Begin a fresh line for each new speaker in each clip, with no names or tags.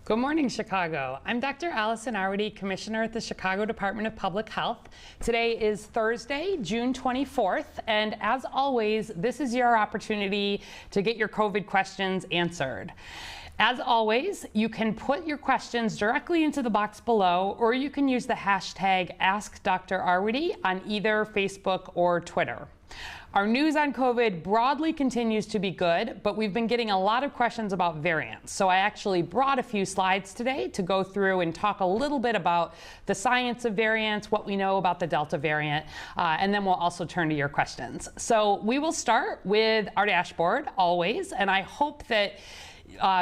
Good morning, Chicago. I'm Dr. Allison Arwady, Commissioner at the Chicago Department of Public Health. Today is Thursday, June 24th, and as always, this is your opportunity to get your COVID questions answered. As always, you can put your questions directly into the box below, or you can use the hashtag AskDrArwady on either Facebook or Twitter. Our news on COVID broadly continues to be good, but we've been getting a lot of questions about variants. So I actually brought a few slides today to go through and talk a little bit about the science of variants, what we know about the Delta variant, and then we'll also turn to your questions. So we will start with our dashboard always, and I hope that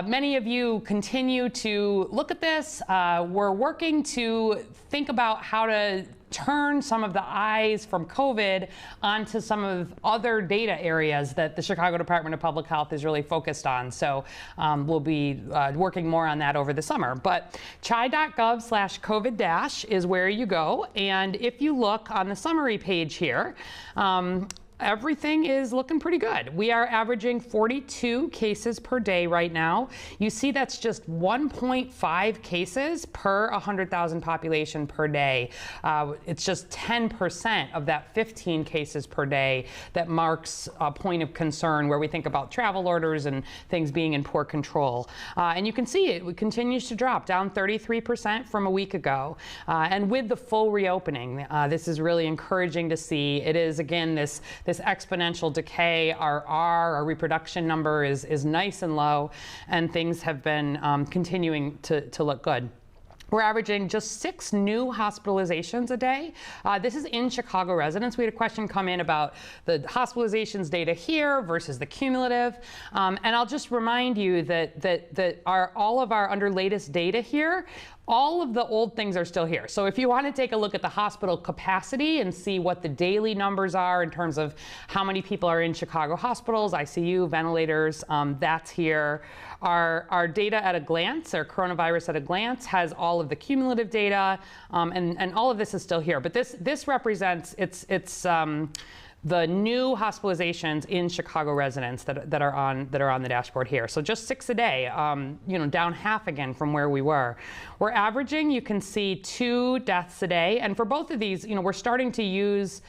many of you continue to look at this. We're working to think about how to turn some of the eyes from COVID onto some of other data areas that the Chicago Department of Public Health is really focused on. So we'll be working more on that over the summer. But chi.gov/COVID- is where you go. And if you look on the summary page here, everything is looking pretty good. We are averaging 42 cases per day right now. You see that's just 1.5 cases per 100,000 population per day. It's just 10% of that 15 cases per day that marks a point of concern where we think about travel orders and things being in poor control. And you can see it continues to drop, down 33% from a week ago. And with the full reopening, this is really encouraging to see. It is, again, this exponential decay. Our reproduction number is nice and low, and things have been continuing to look good. We're averaging just 6 new hospitalizations a day. This is in Chicago residents. We had a question come in about the hospitalizations data here versus the cumulative. And I'll just remind you that all of our under latest data here, all of the old things are still here. So if you want to take a look at the hospital capacity and see what the daily numbers are in terms of how many people are in Chicago hospitals, ICU, ventilators, that's here. Our data at a glance, our coronavirus at a glance, has all of the cumulative data, and all of this is still here. But this represents the new hospitalizations in Chicago residents that are on the dashboard here. So just 6 a day, down half again from where we were. We're averaging, you can see, 2 deaths a day. And for both of these, we're starting to use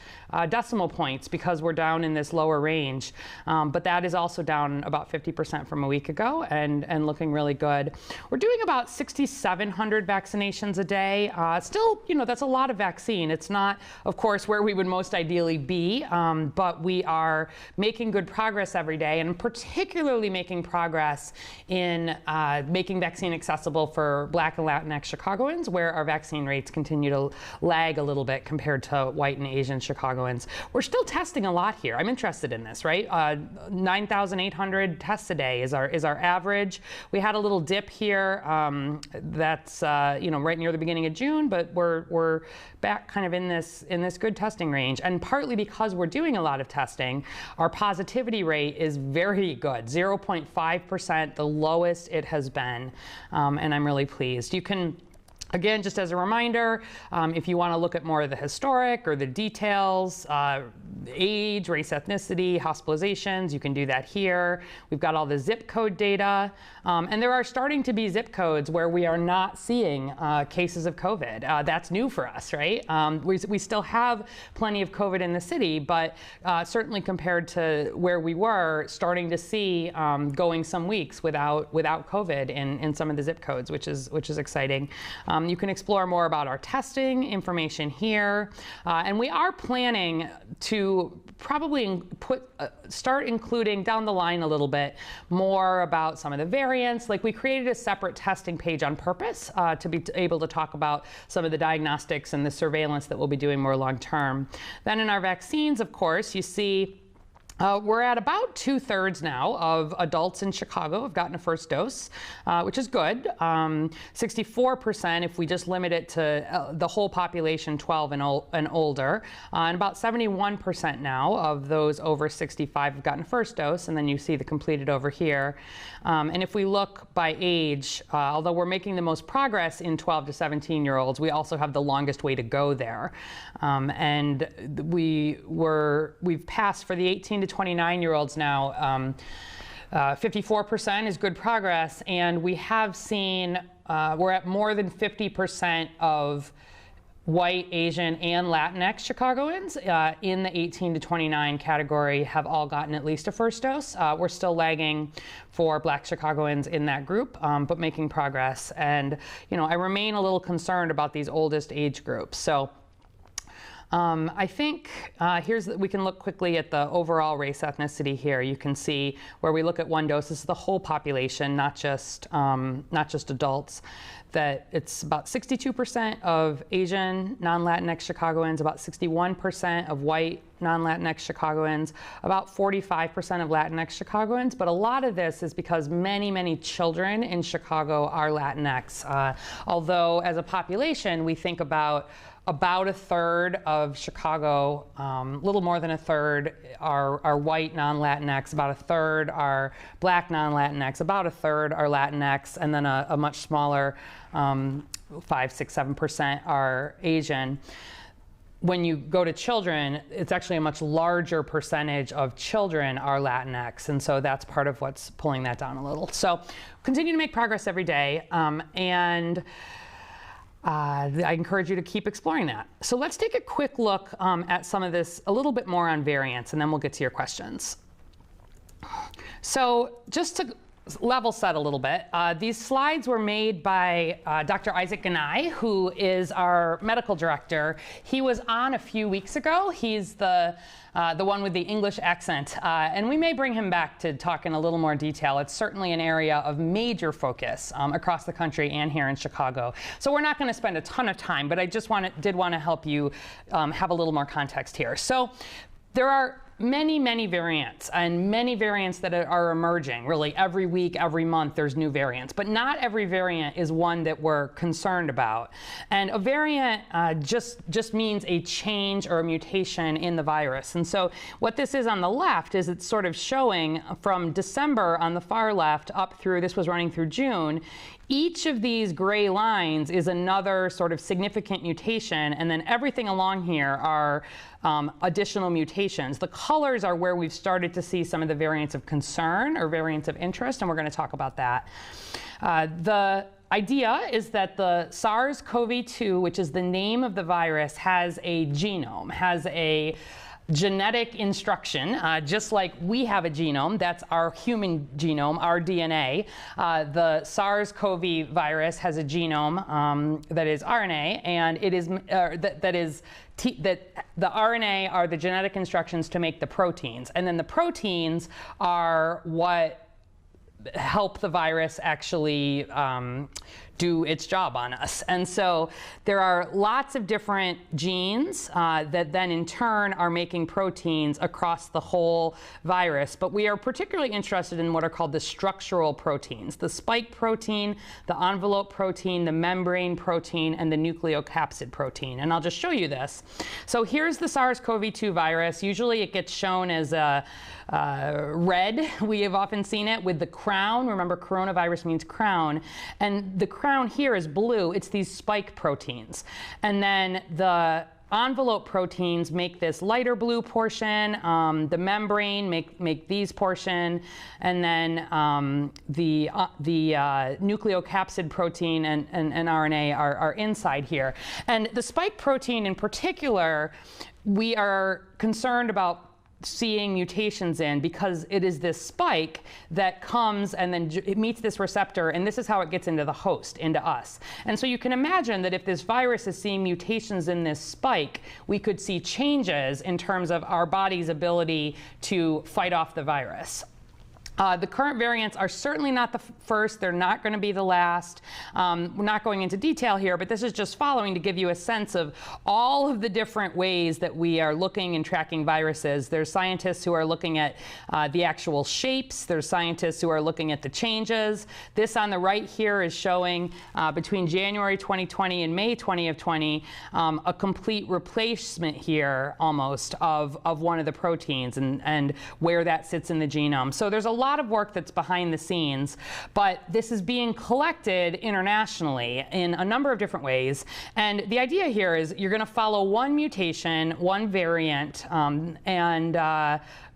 decimal points because we're down in this lower range. But that is also down about 50% from a week ago and looking really good. We're doing about 6,700 vaccinations a day. Still, that's a lot of vaccine. It's not, of course, where we would most ideally be. But we are making good progress every day, and particularly making progress in making vaccine accessible for Black and Latinx Chicagoans, where our vaccine rates continue to lag a little bit compared to white and Asian Chicagoans. We're still testing a lot here. I'm interested in this, right? 9,800 tests a day is our average. We had a little dip here. That's right near the beginning of June, but we're back kind of in this good testing range, and partly because we're doing a lot of testing, our positivity rate is very good, 0.5%, the lowest it has been, and I'm really pleased. You can, again, just as a reminder, if you want to look at more of the historic or the details, age, race, ethnicity, hospitalizations, you can do that here. We've got all the zip code data, and there are starting to be zip codes where we are not seeing cases of COVID. That's new for us, right? We still have plenty of COVID in the city, but certainly compared to where we were, starting to see going some weeks without COVID in some of the zip codes, which is exciting. You can explore more about our testing information here, and we are planning to probably start including down the line a little bit more about some of the variants. Like, we created a separate testing page on purpose to be able to talk about some of the diagnostics and the surveillance that we'll be doing more long term. Then in our vaccines, of course, you see we're at about 2/3 now of adults in Chicago have gotten a first dose, which is good. 64% if we just limit it to the whole population 12 and older. And about 71% now of those over 65 have gotten a first dose, and then you see the completed over here. And if we look by age, although we're making the most progress in 12 to 17-year-olds, we also have the longest way to go there. And we've passed for the 18 to 29-year-olds now. 54% is good progress, and we have seen we're at more than 50% of white, Asian, and Latinx Chicagoans in the 18 to 29 category have all gotten at least a first dose. We're still lagging for Black Chicagoans in that group, but making progress. And I remain a little concerned about these oldest age groups. So I think we can look quickly at the overall race ethnicity here. You can see where we look at one dose. This is the whole population, not just adults. That it's about 62% of Asian non-Latinx Chicagoans, about 61% of white non-Latinx Chicagoans, about 45% of Latinx Chicagoans. But a lot of this is because many, many children in Chicago are Latinx. Although as a population, we think about a third of Chicago, little more than a third are white non-Latinx, about a third are Black non-Latinx, about a third are Latinx, and then a much smaller 5, 6, 7% are Asian. When you go to children, it's actually a much larger percentage of children are Latinx, and so that's part of what's pulling that down a little. So continue to make progress every day, and I encourage you to keep exploring that. So let's take a quick look at some of this, a little bit more on variants, and then we'll get to your questions. So just to level set a little bit, these slides were made by Dr. Isaac Ganai, who is our medical director. He was on a few weeks ago. He's the one with the English accent, and we may bring him back to talk in a little more detail. It's certainly an area of major focus across the country and here in Chicago. So we're not going to spend a ton of time, but I just did want to help you have a little more context here. So there are many, many variants, and many variants that are emerging. Really, every week, every month, there's new variants. But not every variant is one that we're concerned about. And a variant just means a change or a mutation in the virus. And so what this is on the left is it's sort of showing from December on the far left up through, this was running through June, each of these gray lines is another sort of significant mutation, and then everything along here are additional mutations. The colors are where we've started to see some of the variants of concern or variants of interest, and we're going to talk about that. The idea is that the SARS-CoV-2, which is the name of the virus, has a genome, has a genetic instruction, just like we have a genome. That's our human genome, our DNA. The SARS-CoV virus has a genome that is RNA, and it is that the RNA are the genetic instructions to make the proteins, and then the proteins are what help the virus actually do its job on us. And so there are lots of different genes that then in turn are making proteins across the whole virus. But we are particularly interested in what are called the structural proteins: the spike protein, the envelope protein, the membrane protein, and the nucleocapsid protein. And I'll just show you this. So here's the SARS-CoV-2 virus. Usually it gets shown as red. We have often seen it with the crown. Remember, coronavirus means crown. And the crown here is blue. It's these spike proteins. And then the envelope proteins make this lighter blue portion. The membrane make these portion. And then the nucleocapsid protein and RNA are inside here. And the spike protein in particular, we are concerned about seeing mutations in, because it is this spike that comes and then it meets this receptor, and this is how it gets into the host, into us. And so you can imagine that if this virus is seeing mutations in this spike, we could see changes in terms of our body's ability to fight off the virus. The current variants are certainly not the first. They're not going to be the last. We're not going into detail here, but this is just following to give you a sense of all of the different ways that we are looking and tracking viruses. There's scientists who are looking at the actual shapes. There's scientists who are looking at the changes. This on the right here is showing between January 2020 and May 2020 a complete replacement here almost of one of the proteins and where that sits in the genome. So there's a lot of work that's behind the scenes, but this is being collected internationally in a number of different ways. And the idea here is you're going to follow one mutation, one variant, and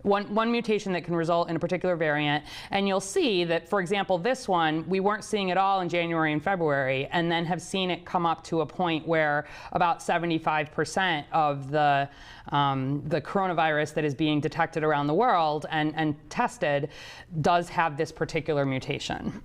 one mutation that can result in a particular variant. And you'll see that, for example, this one, we weren't seeing it all in January and February, and then have seen it come up to a point where about 75% of the coronavirus that is being detected around the world and tested does have this particular mutation.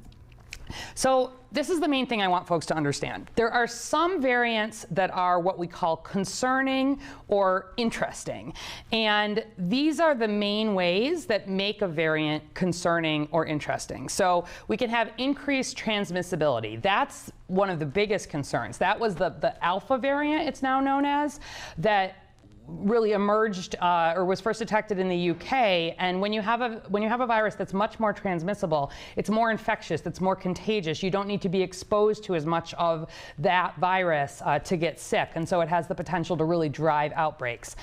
So this is the main thing I want folks to understand. There are some variants that are what we call concerning or interesting. And these are the main ways that make a variant concerning or interesting. So we can have increased transmissibility. That's one of the biggest concerns. That was the alpha variant, it's now known as, that really emerged or was first detected in the UK. And when you have a virus that's much more transmissible, it's more infectious, it's more contagious. You don't need to be exposed to as much of that virus to get sick. And so it has the potential to really drive outbreaks.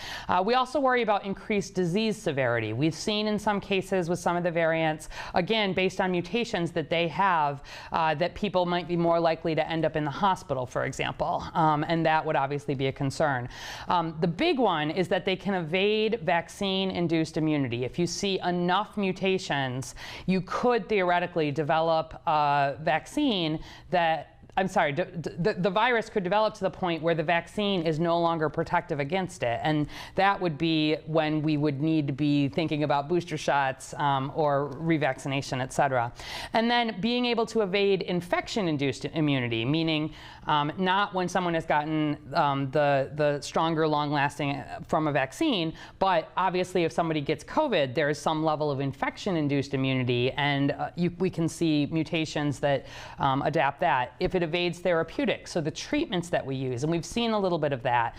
We also worry about increased disease severity. We've seen in some cases with some of the variants, again, based on mutations that they have, that people might be more likely to end up in the hospital, for example. And that would obviously be a concern. The big one is that they can evade vaccine-induced immunity. If you see enough mutations, you could theoretically develop a vaccine that the virus could develop to the point where the vaccine is no longer protective against it. And that would be when we would need to be thinking about booster shots or revaccination, et cetera. And then being able to evade infection-induced immunity, meaning not when someone has gotten the stronger, long-lasting from a vaccine, but obviously if somebody gets COVID, there is some level of infection-induced immunity, and we can see mutations that adapt that. If it evades therapeutics, so the treatments that we use, and we've seen a little bit of that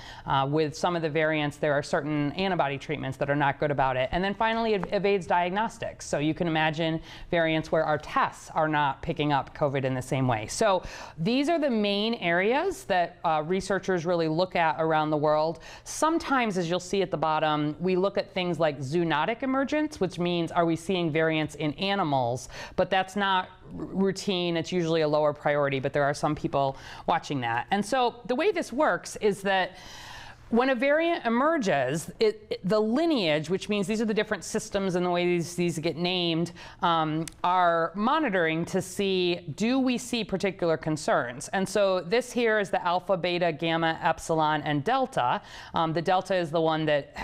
with some of the variants. There are certain antibody treatments that are not good about it. And then finally, it evades diagnostics. So you can imagine variants where our tests are not picking up COVID in the same way. So these are the main areas that researchers really look at around the world. Sometimes, as you'll see at the bottom, we look at things like zoonotic emergence, which means are we seeing variants in animals? But that's not routine. It's usually a lower priority, but there are some people watching that. And so the way this works is that when a variant emerges, the lineage, which means these are the different systems and the way these get named, are monitoring to see, do we see particular concerns? And so this here is the alpha, beta, gamma, epsilon, and delta. The delta is the one that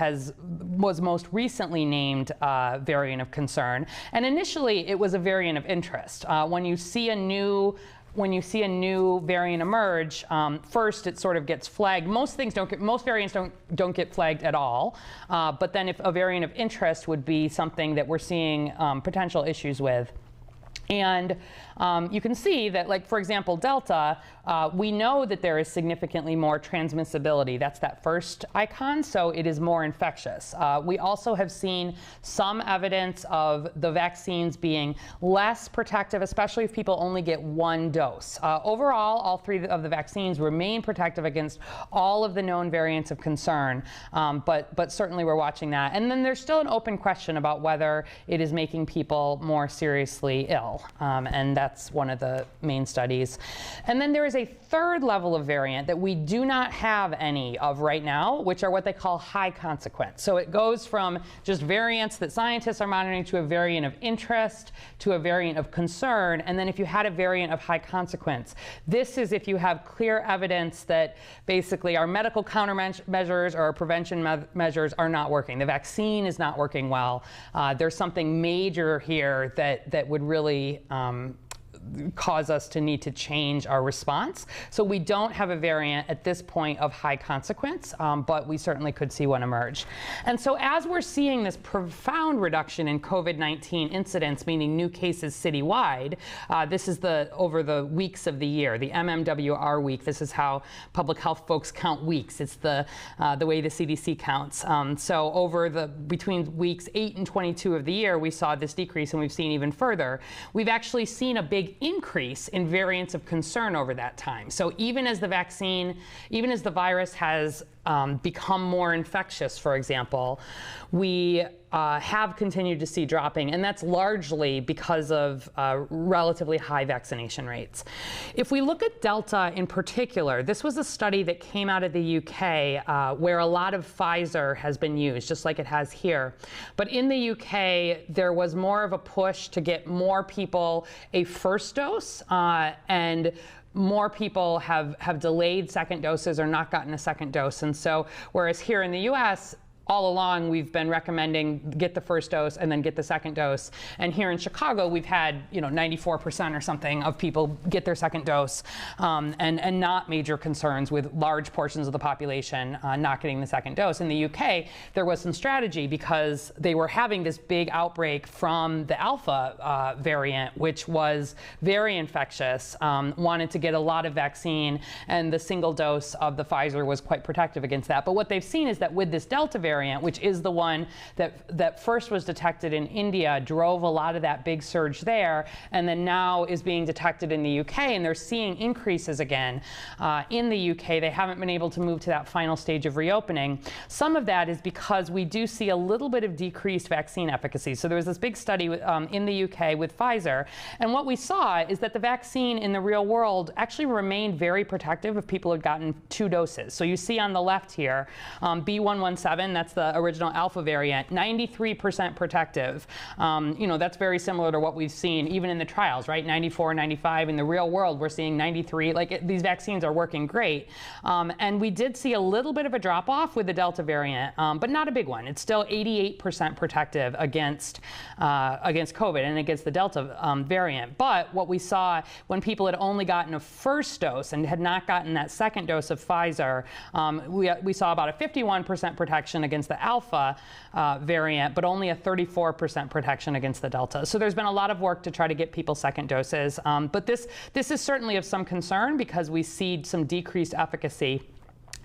was most recently named variant of concern. And initially, it was a variant of interest. When you see a new variant emerge, first it sort of gets flagged. Most variants don't get flagged at all. But then if a variant of interest would be something that we're seeing potential issues with. And you can see that, like, for example, Delta, we know that there is significantly more transmissibility. That's that first icon, so it is more infectious. We also have seen some evidence of the vaccines being less protective, especially if people only get one dose. Overall, all three of the vaccines remain protective against all of the known variants of concern, but certainly we're watching that. And then there's still an open question about whether it is making people more seriously ill. And that's one of the main studies. And then there is a third level of variant that we do not have any of right now, which are what they call high consequence. So it goes from just variants that scientists are monitoring to a variant of interest to a variant of concern. And then if you had a variant of high consequence, this is if you have clear evidence that basically our medical countermeasures or our prevention measures are not working. The vaccine is not working well. There's something major here that would really cause us to need to change our response. So we don't have a variant at this point of high consequence, but we certainly could see one emerge. And so as we're seeing this profound reduction in COVID-19 incidence, meaning new cases citywide, this is over the weeks of the year, the MMWR week. This is how public health folks count weeks. It's the way the CDC counts. So between weeks 8 and 22 of the year, we saw this decrease, and we've seen even further. We've actually seen a big increase in variants of concern over that time. So even as the virus has become more infectious, for example, we have continued to see dropping, and that's largely because of relatively high vaccination rates. If we look at Delta in particular, this was a study that came out of the UK where a lot of Pfizer has been used, just like it has here. But in the UK, there was more of a push to get more people a first dose, and more people have delayed second doses or not gotten a second dose. And so, whereas here in the US, all along, we've been recommending get the first dose and then get the second dose. And here in Chicago, we've had 94% or something of people get their second dose, and not major concerns with large portions of the population not getting the second dose. In the UK, there was some strategy because they were having this big outbreak from the Alpha variant, which was very infectious, wanted to get a lot of vaccine, and the single dose of the Pfizer was quite protective against that. But what they've seen is that with this Delta variant, which is the one that first was detected in India, drove a lot of that big surge there, and then now is being detected in the UK, and they're seeing increases again in the UK. They haven't been able to move to that final stage of reopening. Some of that is because we do see a little bit of decreased vaccine efficacy. So there was this big study in the UK with Pfizer, and what we saw is that the vaccine in the real world actually remained very protective if people had gotten 2 doses. So you see on the left here, B117, that's the original Alpha variant, 93% protective. That's very similar to what we've seen even in the trials, right? 94, 95. In the real world, we're seeing 93. These vaccines are working great. And we did see a little bit of a drop off with the Delta variant, but not a big one. It's still 88% protective against COVID and against the Delta variant. But what we saw when people had only gotten a first dose and had not gotten that second dose of Pfizer, we saw about a 51% protection against the Alpha variant, but only a 34% protection against the Delta. So there's been a lot of work to try to get people second doses. But this is certainly of some concern because we see some decreased efficacy.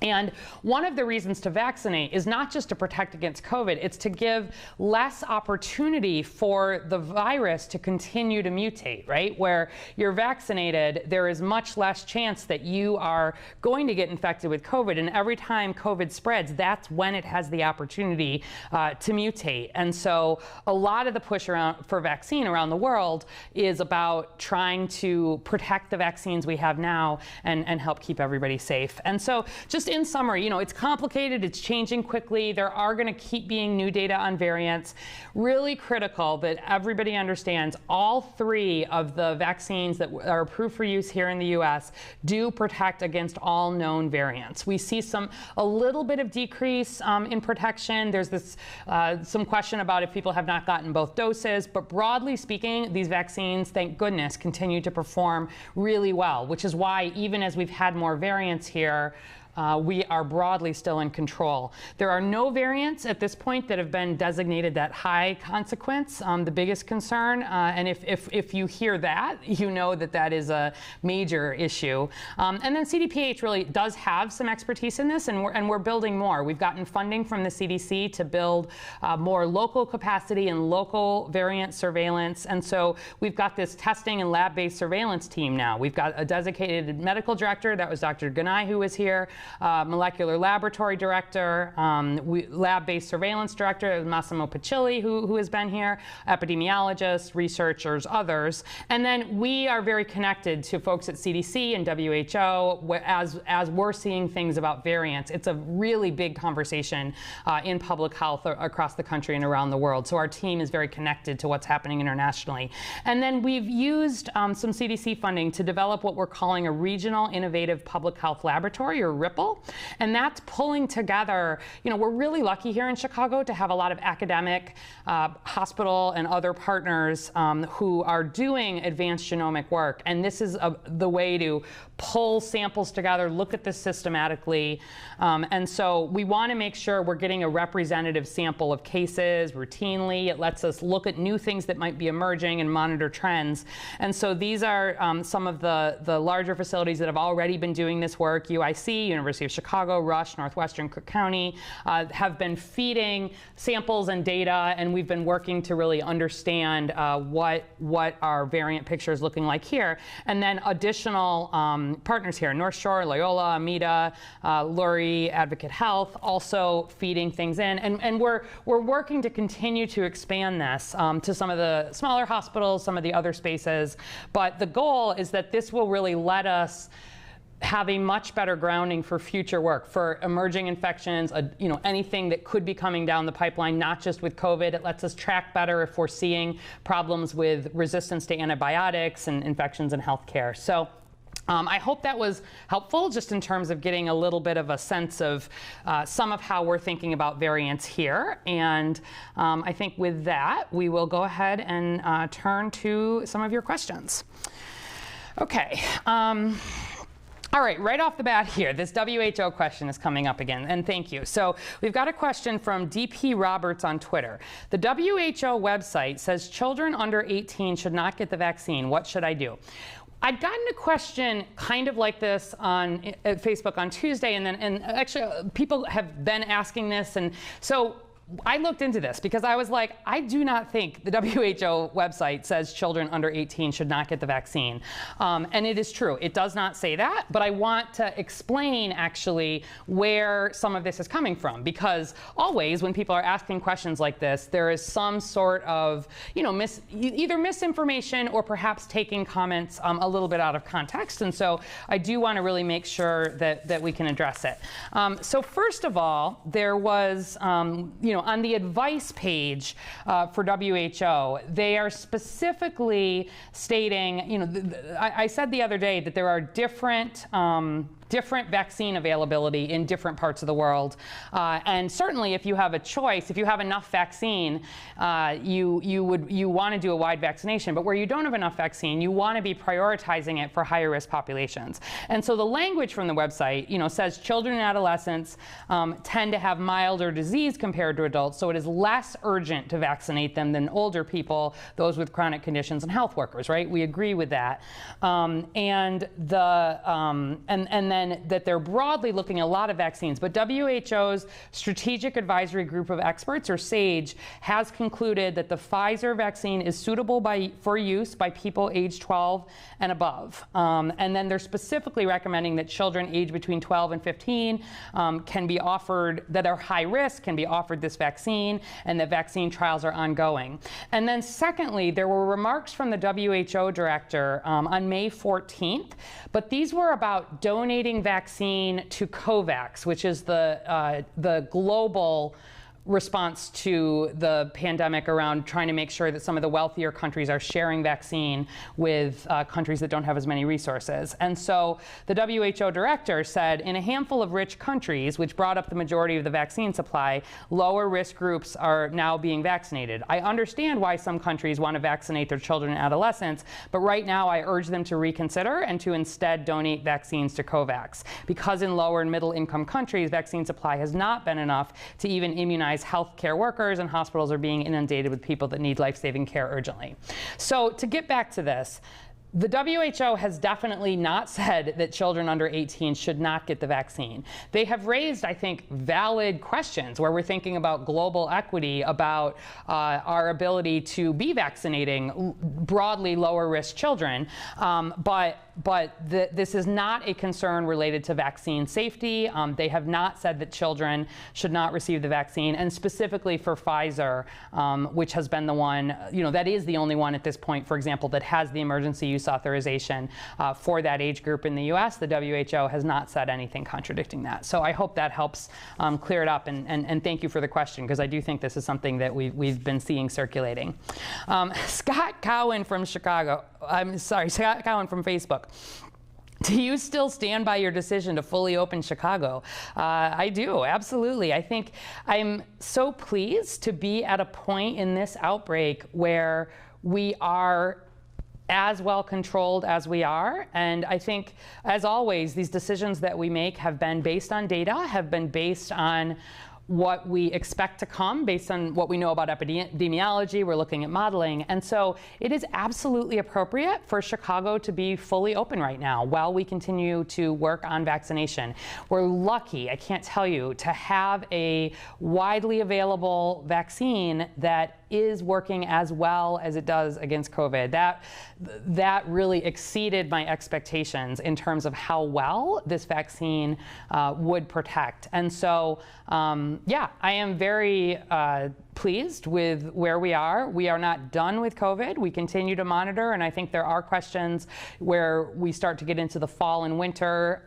And one of the reasons to vaccinate is not just to protect against COVID, it's to give less opportunity for the virus to continue to mutate, right? Where you're vaccinated, there is much less chance that you are going to get infected with COVID. And every time COVID spreads, that's when it has the opportunity to mutate. And so a lot of the push for vaccine around the world is about trying to protect the vaccines we have now and help keep everybody safe. And so just in summary, it's complicated, it's changing quickly. There are going to keep being new data on variants. Really critical that everybody understands all 3 of the vaccines that are approved for use here in the US do protect against all known variants. We see a little bit of decrease in protection. There's some question about if people have not gotten both doses, but broadly speaking, these vaccines, thank goodness, continue to perform really well, which is why even as we've had more variants here, we are broadly still in control. There are no variants at this point that have been designated that high consequence, the biggest concern. And if you hear that, you know that is a major issue. And then CDPH really does have some expertise in this, and we're building more. We've gotten funding from the CDC to build more local capacity and local variant surveillance. And so we've got this testing and lab-based surveillance team now. We've got a designated medical director. That was Dr. Ganai, who was here. Molecular laboratory director, lab-based surveillance director, Massimo Pacilli, who has been here, epidemiologists, researchers, others. And then we are very connected to folks at CDC and WHO as we're seeing things about variants. It's a really big conversation in public health across the country and around the world. So our team is very connected to what's happening internationally. And then we've used some CDC funding to develop what we're calling a Regional Innovative Public Health Laboratory, or RIPPLE. And that's pulling together, we're really lucky here in Chicago to have a lot of academic, hospital and other partners who are doing advanced genomic work. And this is the way to pull samples together, look at this systematically. And so we want to make sure we're getting a representative sample of cases routinely. It lets us look at new things that might be emerging and monitor trends. And so these are some of the larger facilities that have already been doing this work: UIC, University of Chicago, Rush, Northwestern, Cook County, have been feeding samples and data, and we've been working to really understand what our variant picture is looking like here. And then additional partners here, North Shore, Loyola, Amita, Lurie, Advocate Health, also feeding things in. And we're working to continue to expand this to some of the smaller hospitals, some of the other spaces. But the goal is that this will really let us have a much better grounding for future work, for emerging infections, anything that could be coming down the pipeline, not just with COVID. It lets us track better if we're seeing problems with resistance to antibiotics and infections in healthcare. So I hope that was helpful just in terms of getting a little bit of a sense of some of how we're thinking about variants here. And I think with that, we will go ahead and turn to some of your questions. Okay. All right, right off the bat here, this WHO question is coming up again, and thank you. So we've got a question from DP Roberts on Twitter. The WHO website says children under 18 should not get the vaccine. What should I do? I'd gotten a question kind of like this on Facebook on Tuesday, and actually people have been asking this, and so I looked into this because I was like, I do not think the WHO website says children under 18 should not get the vaccine. And it is true. It does not say that. But I want to explain, actually, where some of this is coming from. Because always, when people are asking questions like this, there is some sort of, either misinformation or perhaps taking comments a little bit out of context. And so I do want to really make sure that we can address it. So first of all, there was, on the advice page for WHO, they are specifically stating, I said the other day that there are different vaccine availability in different parts of the world. And certainly if you have a choice, if you have enough vaccine, you want to do a wide vaccination. But where you don't have enough vaccine, you want to be prioritizing it for higher risk populations. And so the language from the website, says children and adolescents tend to have milder disease compared to adults, so it is less urgent to vaccinate them than older people, those with chronic conditions, and health workers, right? We agree with that. And then that they're broadly looking at a lot of vaccines. But WHO's Strategic Advisory Group of Experts, or SAGE, has concluded that the Pfizer vaccine is suitable for use by people age 12 and above. And then they're specifically recommending that children aged between 12 and 15 can be offered, that are high risk, can be offered this vaccine, and that vaccine trials are ongoing. And then secondly, there were remarks from the WHO director on May 14th, but these were about donating vaccine to COVAX, which is the global response to the pandemic around trying to make sure that some of the wealthier countries are sharing vaccine with countries that don't have as many resources. And so the WHO director said, in a handful of rich countries, which brought up the majority of the vaccine supply, lower risk groups are now being vaccinated. I understand why some countries want to vaccinate their children and adolescents, but right now I urge them to reconsider and to instead donate vaccines to COVAX. Because in lower and middle income countries, vaccine supply has not been enough to even immunize healthcare workers, and hospitals are being inundated with people that need life-saving care urgently. So to get back to this, the WHO has definitely not said that children under 18 should not get the vaccine. They have raised, I think, valid questions where we're thinking about global equity, about our ability to be vaccinating broadly lower risk children. This is not a concern related to vaccine safety. They have not said that children should not receive the vaccine, and specifically for Pfizer, which has been the one, that is the only one at this point, for example, that has the emergency use authorization for that age group in the US. The WHO has not said anything contradicting that. So I hope that helps clear it up, and thank you for the question, because I do think this is something that we've been seeing circulating. Scott Cowan from Chicago, Scott Cowan from Facebook. Do you still stand by your decision to fully open Chicago? I do, absolutely. I think I'm so pleased to be at a point in this outbreak where we are as well controlled as we are. And I think, as always, these decisions that we make have been based on data, have been based on what we expect to come based on what we know about epidemiology. We're looking at modeling. And so it is absolutely appropriate for Chicago to be fully open right now while we continue to work on vaccination. We're lucky, I can't tell you, to have a widely available vaccine that is working as well as it does against COVID. That really exceeded my expectations in terms of how well this vaccine would protect. And so, yeah, I am very pleased with where we are. We are not done with COVID. We continue to monitor, and I think there are questions where we start to get into the fall and winter.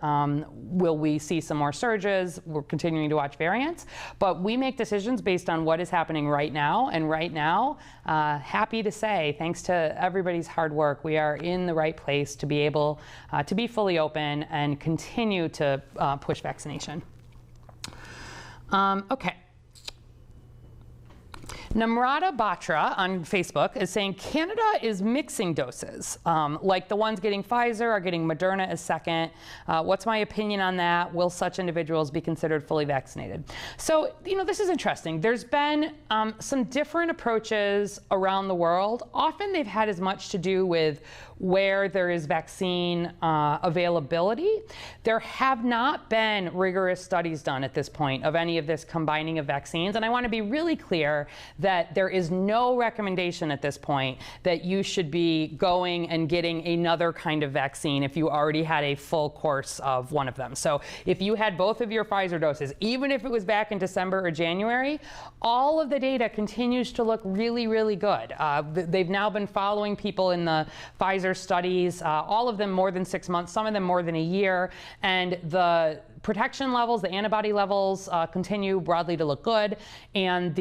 Will we see some more surges? We're continuing to watch variants, but we make decisions based on what is happening right now. And right now, happy to say, thanks to everybody's hard work, we are in the right place to be able to be fully open and continue to push vaccination. Okay. Namrata Batra on Facebook is saying Canada is mixing doses, like the ones getting Pfizer are getting Moderna as second. What's my opinion on that? Will such individuals be considered fully vaccinated? So, this is interesting. There's been some different approaches around the world. Often they've had as much to do with where there is vaccine availability. There have not been rigorous studies done at this point of any of this combining of vaccines. And I want to be really clear that there is no recommendation at this point that you should be going and getting another kind of vaccine if you already had a full course of one of them. So if you had both of your Pfizer doses, even if it was back in December or January, all of the data continues to look really, really good. They've now been following people in the Pfizer studies, all of them more than 6 months, some of them more than a year, and the protection levels, the antibody levels continue broadly to look good, and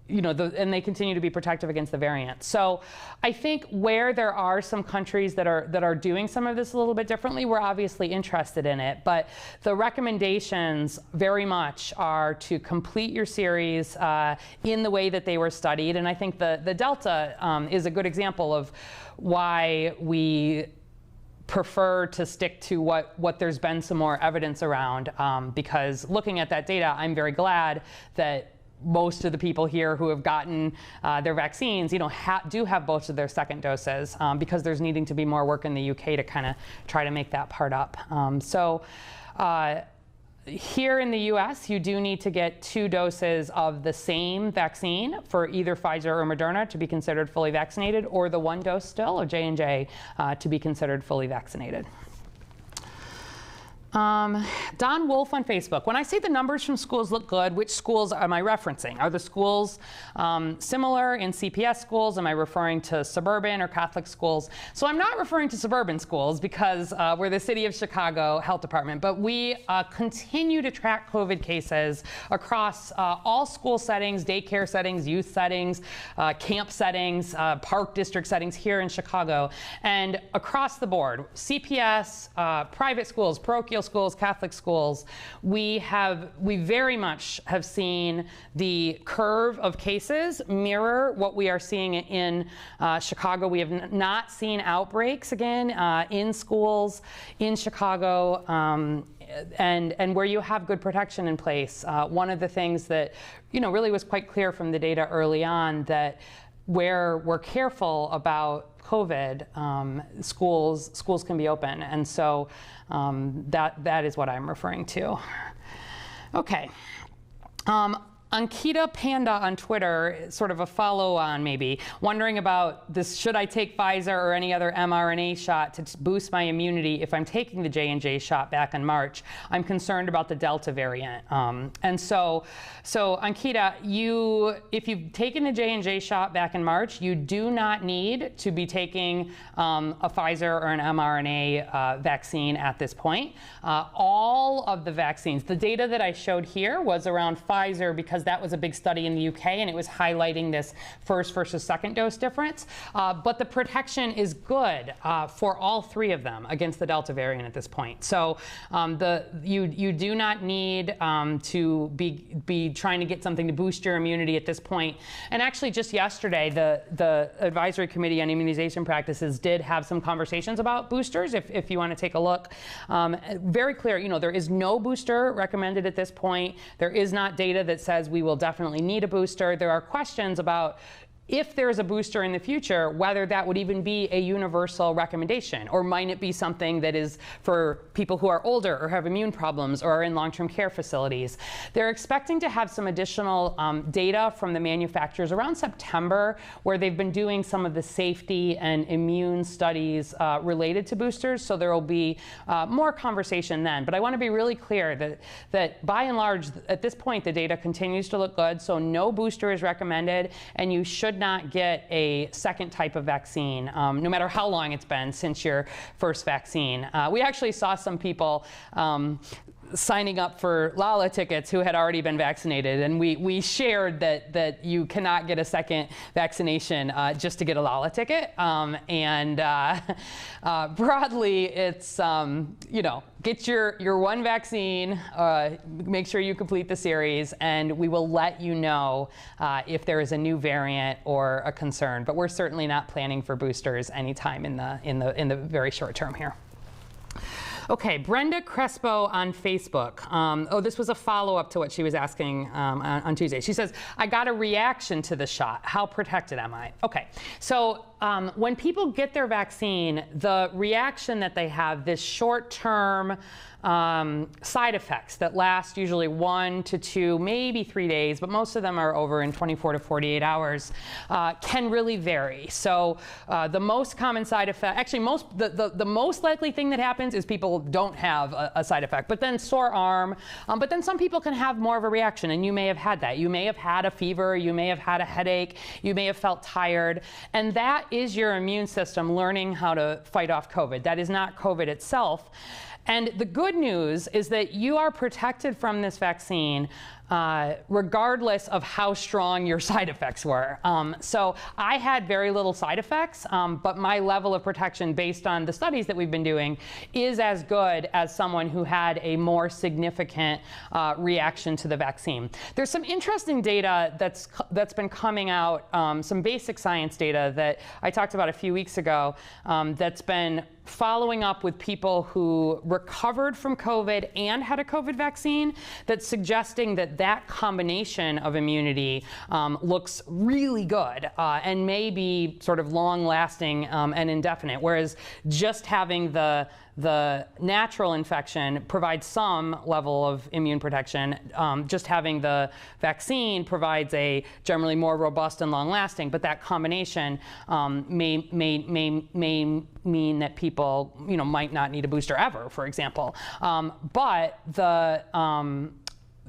and they continue to be protective against the variant. So I think where there are some countries that are doing some of this a little bit differently, we're obviously interested in it. But the recommendations very much are to complete your series in the way that they were studied. And I think the Delta is a good example of why we prefer to stick to what there's been some more evidence around, because looking at that data, I'm very glad that most of the people here who have gotten their vaccines, do have both of their second doses, because there's needing to be more work in the UK to kind of try to make that part up. Here in the US, you do need to get 2 doses of the same vaccine for either Pfizer or Moderna to be considered fully vaccinated, or the 1 dose still of J&J to be considered fully vaccinated. Don Wolf on Facebook. When I say the numbers from schools look good, which schools am I referencing? Are the schools similar in CPS schools? Am I referring to suburban or Catholic schools? So I'm not referring to suburban schools because we're the City of Chicago Health Department, but we continue to track COVID cases across all school settings, daycare settings, youth settings, camp settings, park district settings here in Chicago, and across the board, CPS, private schools, parochial schools, Catholic schools, we very much have seen the curve of cases mirror what we are seeing in Chicago. We have not seen outbreaks again in schools in Chicago, and where you have good protection in place. One of the things that really was quite clear from the data early on, that where we're careful about COVID, schools can be open, and so that is what I'm referring to. Okay. Ankita Panda on Twitter, sort of a follow-on maybe, wondering about this: should I take Pfizer or any other mRNA shot to boost my immunity if I'm taking the J&J shot back in March? I'm concerned about the Delta variant. And so Ankita, if you've taken the J&J shot back in March, you do not need to be taking a Pfizer or an mRNA vaccine at this point. All of the vaccines, the data that I showed here was around Pfizer because because that was a big study in the UK, and it was highlighting this first versus second dose difference. But the protection is good for all three of them against the Delta variant at this point. So you do not need to be trying to get something to boost your immunity at this point. And actually, just yesterday, the Advisory Committee on Immunization Practices did have some conversations about boosters, if you want to take a look. Very clear, there is no booster recommended at this point. There is not data that says we will definitely need a booster. There are questions about if there's a booster in the future, whether that would even be a universal recommendation, or might it be something that is for people who are older or have immune problems or are in long-term care facilities. They're expecting to have some additional data from the manufacturers around September, where they've been doing some of the safety and immune studies related to boosters, so there will be more conversation then. But I want to be really clear that by and large, at this point, the data continues to look good, so no booster is recommended, and you should not get a second type of vaccine, no matter how long it's been since your first vaccine. We actually saw some people signing up for LALA tickets who had already been vaccinated, and we shared that you cannot get a second vaccination just to get a LALA ticket. Broadly, it's get your one vaccine, make sure you complete the series, and we will let you know if there is a new variant or a concern. But we're certainly not planning for boosters anytime in the very short term here. Okay, Brenda Crespo on Facebook. This was a follow-up to what she was asking on Tuesday. She says, I got a reaction to the shot. How protected am I? Okay, so when people get their vaccine, the reaction that they have, this short-term side effects that last usually 1 to 2, maybe 3 days, but most of them are over in 24 to 48 hours, can really vary. So the most common side effect, actually the most likely thing that happens is people don't have a side effect, but then sore arm, but then some people can have more of a reaction, and you may have had that. You may have had a fever, you may have had a headache, you may have felt tired, and that is your immune system learning how to fight off COVID. That is not COVID itself. And the good news is that you are protected from this vaccine regardless of how strong your side effects were. So I had very little side effects, but my level of protection based on the studies that we've been doing is as good as someone who had a more significant reaction to the vaccine. There's some interesting data that's been coming out, some basic science data that I talked about a few weeks ago, that's been following up with people who recovered from COVID and had a COVID vaccine, that's suggesting that combination of immunity looks really good and may be sort of long-lasting and indefinite, whereas just having the natural infection provides some level of immune protection. Just having the vaccine provides a generally more robust and long-lasting, but that combination may mean that people might not need a booster ever, for example. But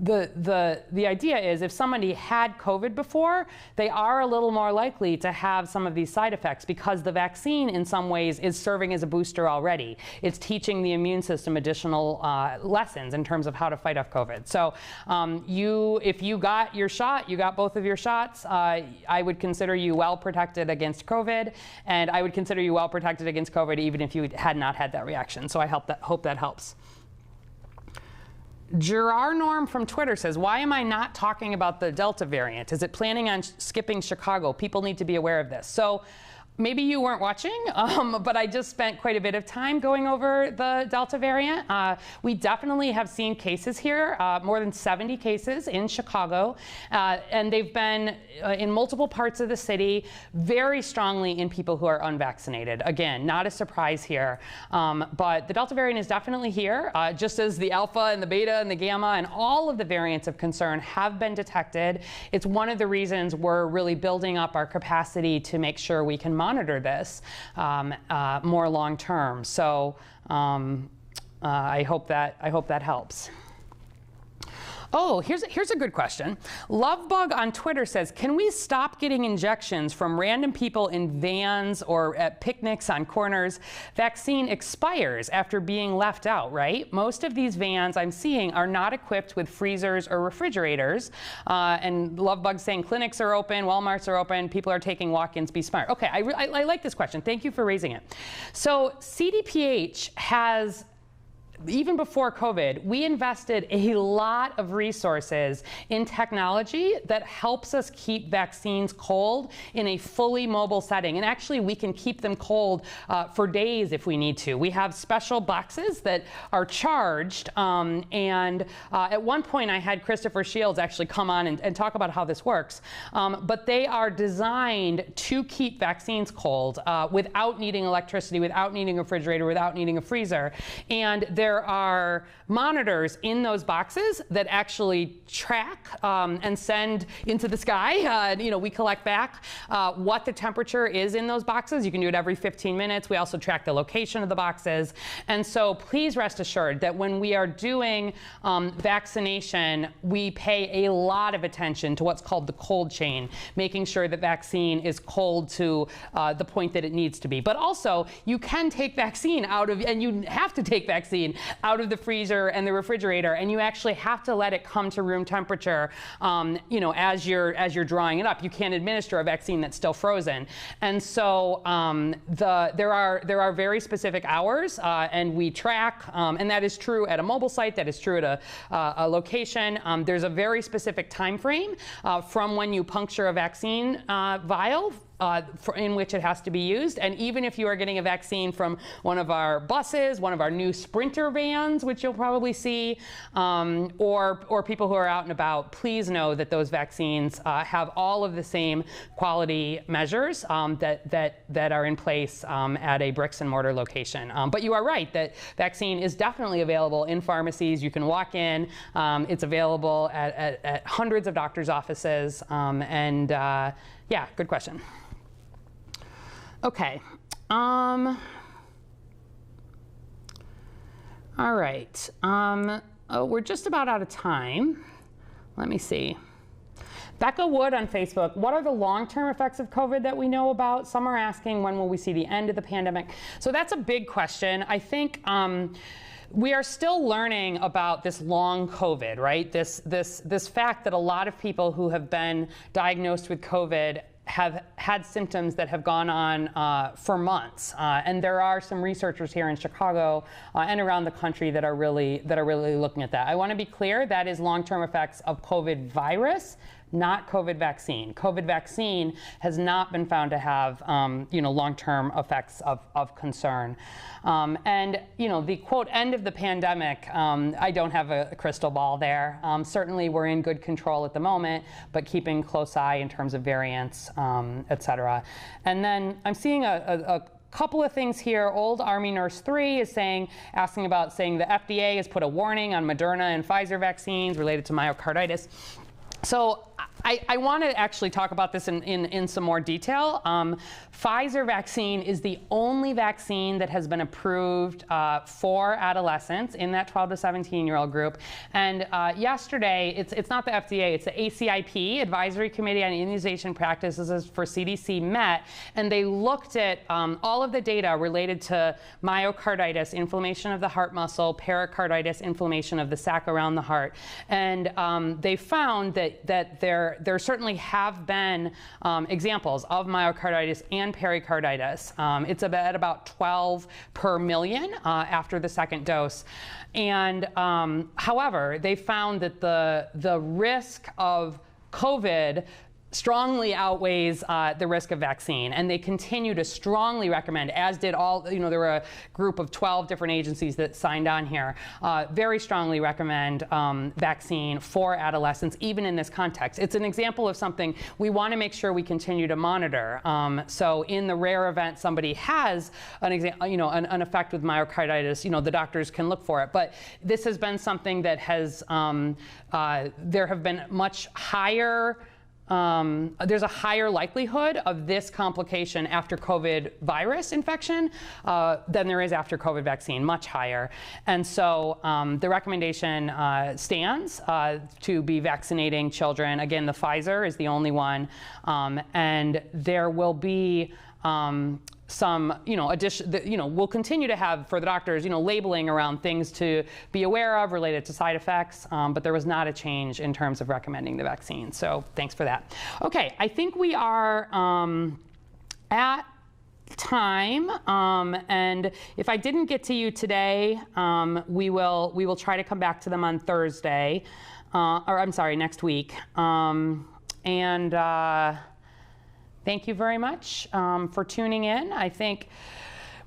the idea is if somebody had COVID before, they are a little more likely to have some of these side effects because the vaccine in some ways is serving as a booster already. It's teaching the immune system additional lessons in terms of how to fight off COVID. So if you got your shot, you got both of your shots, I would consider you well protected against COVID, and I would consider you well protected against COVID even if you had not had that reaction. So I hope that helps. Gerard Norm from Twitter says, why am I not talking about the Delta variant? Is it planning on skipping Chicago? People need to be aware of this. So maybe you weren't watching, but I just spent quite a bit of time going over the Delta variant. We definitely have seen cases here, more than 70 cases in Chicago, and they've been in multiple parts of the city, very strongly in people who are unvaccinated. Again, not a surprise here, but the Delta variant is definitely here, just as the Alpha and the Beta and the Gamma and all of the variants of concern have been detected. It's one of the reasons we're really building up our capacity to make sure we can monitor this more long term. So I hope that helps. Oh, here's a good question. Lovebug on Twitter says, can we stop getting injections from random people in vans or at picnics on corners? Vaccine expires after being left out, right? Most of these vans I'm seeing are not equipped with freezers or refrigerators. And Lovebug saying clinics are open, Walmarts are open, people are taking walk-ins, be smart. Okay, I like this question. Thank you for raising it. So CDPH has, even before COVID, we invested a lot of resources in technology that helps us keep vaccines cold in a fully mobile setting. And actually, we can keep them cold for days if we need to. We have special boxes that are charged. At one point, I had Christopher Shields actually come on and talk about how this works. But they are designed to keep vaccines cold without needing electricity, without needing a refrigerator, without needing a freezer. And there are monitors in those boxes that actually track and send into the sky. We collect back what the temperature is in those boxes. You can do it every 15 minutes. We also track the location of the boxes. And so please rest assured that when we are doing vaccination, we pay a lot of attention to what's called the cold chain, making sure that vaccine is cold to the point that it needs to be. But also, you can take vaccine out of, and you have to take vaccine out of the freezer and the refrigerator, and you actually have to let it come to room temperature, as you're drawing it up. You can't administer a vaccine that's still frozen. And so there are very specific hours, and we track, and that is true at a mobile site, that is true at a location. There's a very specific time frame from when you puncture a vaccine vial in which it has to be used. And even if you are getting a vaccine from one of our buses, one of our new Sprinter vans, which you'll probably see, or people who are out and about, please know that those vaccines have all of the same quality measures that are in place at a bricks and mortar location. But you are right that vaccine is definitely available in pharmacies. You can walk in. It's available at hundreds of doctors' offices. Yeah, good question. Okay. All right. We're just about out of time. Let me see. Becca Wood on Facebook, what are the long-term effects of COVID that we know about? Some are asking, when will we see the end of the pandemic? So that's a big question. I think we are still learning about this long COVID, right? This fact that a lot of people who have been diagnosed with COVID have had symptoms that have gone on for months, and there are some researchers here in Chicago and around the country that are really looking at that. I want to be clear, that is long-term effects of COVID virus, not COVID vaccine. COVID vaccine has not been found to have long-term effects of concern. The quote end of the pandemic, I don't have a crystal ball there. Certainly we're in good control at the moment, but keeping close eye in terms of variants, et cetera. And then I'm seeing a couple of things here. Old Army Nurse 3 is asking about the FDA has put a warning on Moderna and Pfizer vaccines related to myocarditis. So I want to actually talk about this in some more detail. Pfizer vaccine is the only vaccine that has been approved for adolescents in that 12 to 17-year-old group. And yesterday, it's not the FDA, it's the ACIP, Advisory Committee on Immunization Practices for CDC, met, and they looked at all of the data related to myocarditis, inflammation of the heart muscle, pericarditis, inflammation of the sac around the heart. And they found that there certainly have been examples of myocarditis and pericarditis. It's at about 12 per million after the second dose. And however, they found that the risk of COVID strongly outweighs the risk of vaccine, and they continue to strongly recommend, as did all, there were a group of 12 different agencies that signed on here, very strongly recommend vaccine for adolescents, even in this context. It's an example of something we want to make sure we continue to monitor. So in the rare event somebody has an effect with myocarditis, the doctors can look for it. But this has been something that has, there have been much higher there's a higher likelihood of this complication after COVID virus infection than there is after COVID vaccine, much higher. And so the recommendation stands to be vaccinating children. Again, the Pfizer is the only one, and there will be some, we'll continue to have, for the doctors, labeling around things to be aware of related to side effects, but there was not a change in terms of recommending the vaccine. So thanks for that. Okay, I think we are at time, and if I didn't get to you today, we will try to come back to them on Thursday, or I'm sorry, next week. Thank you very much for tuning in. I think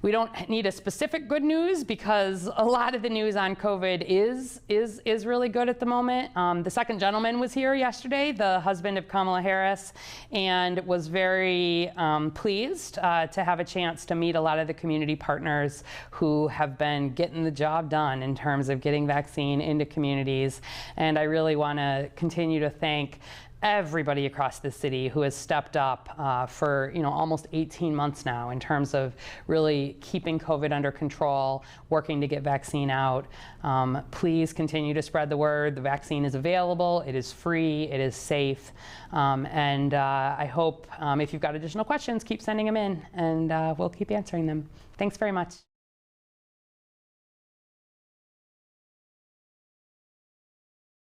we don't need a specific good news because a lot of the news on COVID is really good at the moment. The second gentleman was here yesterday, the husband of Kamala Harris, and was very pleased to have a chance to meet a lot of the community partners who have been getting the job done in terms of getting vaccine into communities. And I really want to continue to thank everybody across the city who has stepped up for almost 18 months now in terms of really keeping COVID under control, working to get vaccine out. Please continue to spread the word. The vaccine is available, it is free, it is safe, and I hope if you've got additional questions, keep sending them in, and we'll keep answering them. Thanks very much.